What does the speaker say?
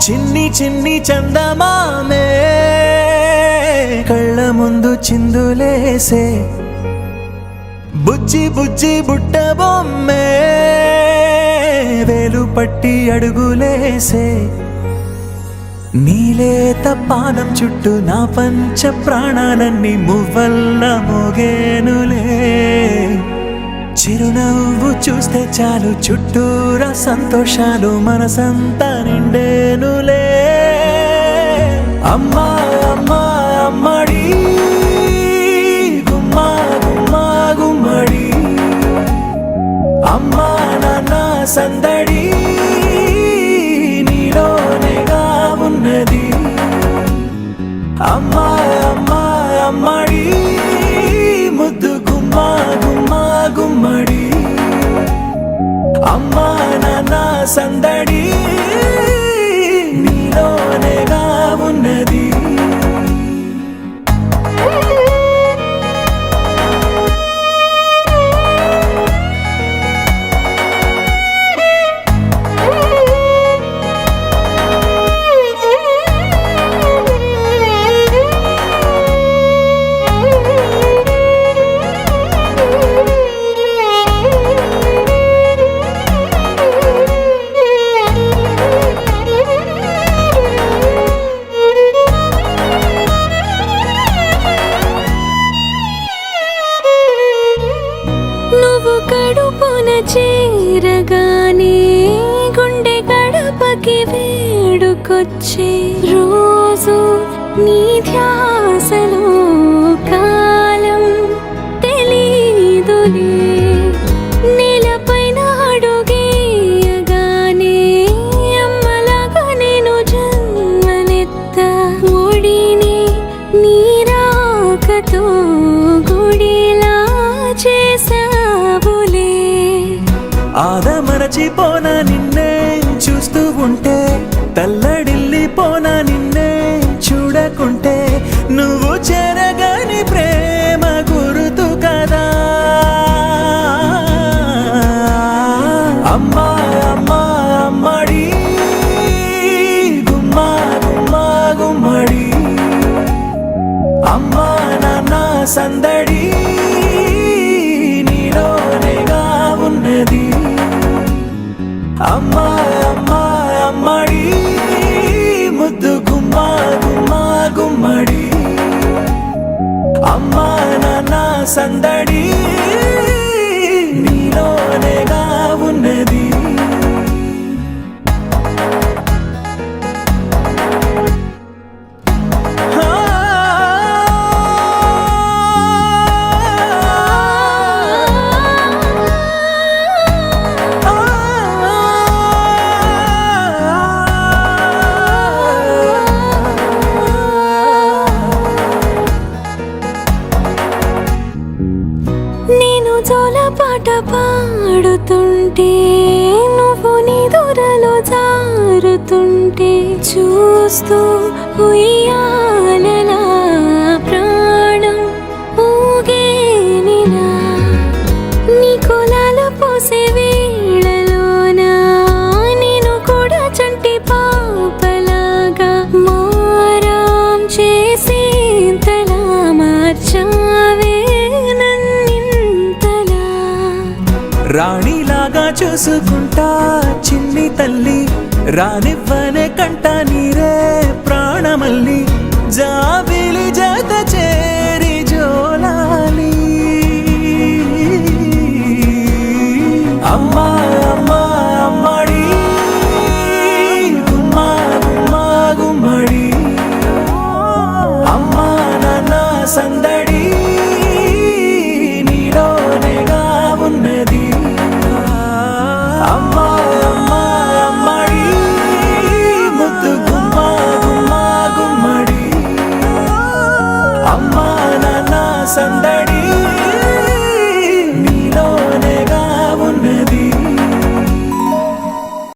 చిన్ని చిన్ని చందమామే కళ్ళ ముందు చిందులేసే బుజ్జి బుజ్జి బుట్ట బొమ్మే వేలు పట్టి అడుగులేసే నీలేత పాదం చుట్టూ నా పంచ ప్రాణాలన్నీ మువ్వల్ల మోగేనులే చిరునవ్వు చూస్తే చాలు చుట్టూరా సంతోషాలు మనసంతా నిండేనులే అమ్మా అమ్మా అమ్మడి గుమ్మా గుమ్మా గుమ్మడి అమ్మా నాన్న సందడి నీలోనేగా ఉన్నది అమ్మా అమ్మా అమ్మడి ముద్దు గుమ్మా గుమ్మా గుమ్మడి అమ్మా నాన్న సందడి నీలోనేగా ఉన్నది కడుపున చేరగానే గుండె గడపకి వేడుకొచ్చే రోజు నీ ధ్యాసలో కాలం తెలీదులే నేలపైన అడుగేయగానే అమ్మలాగా నేను జన్మనెత్త ఒడిని నీరాకతో గుడిలా చేసా ఆదమరచిపోనా నిన్నే చూస్తూ ఉంటే తల్లడిల్లిపోనా నిన్నే చూడకుంటే నువ్వు చెరగని ప్రేమ గుర్తు కదా అమ్మా అమ్మా అమ్మడి గుమ్మా గుమ్మా గుమ్మడి అమ్మా నాన్న సందడి నీలోనేగా ఉన్నది అమ్మా అమ్మా అమ్మడి ముద్దు గుమ్మా గుమ్మా గుమ్మడి అమ్మా నాన్న సందడి నీలోనేగా ఉన్నది నేను జోలపాట పాడుతుంటే నువ్వు నిదురలో జారుతుంటే చూస్తూ ఉయ్యాలలా ప్రాణం ఊగేనిలా నీ కులాల పోసే వేళలోనా నేను కూడా చంటి పాపలాగా మారాం చేసేంతలా మార్చావే రాణిలాగా చూసుకుంటా చిన్ని తల్లి రానివ్వనే కంట నీరే ప్రాణమల్లి జాబిలి జత చేరి జోలాలి అమ్మా అమ్మా అమ్మడి గుమ్మా గుమ్మా గుమ్మడి అమ్మా నాన్న సందడి నీలోనేగా ఉన్నది అమ్మా అమ్మా అమ్మడి ముద్దు గుమ్మా గుమ్మా గుమ్మడి అమ్మా నాన్న సందడి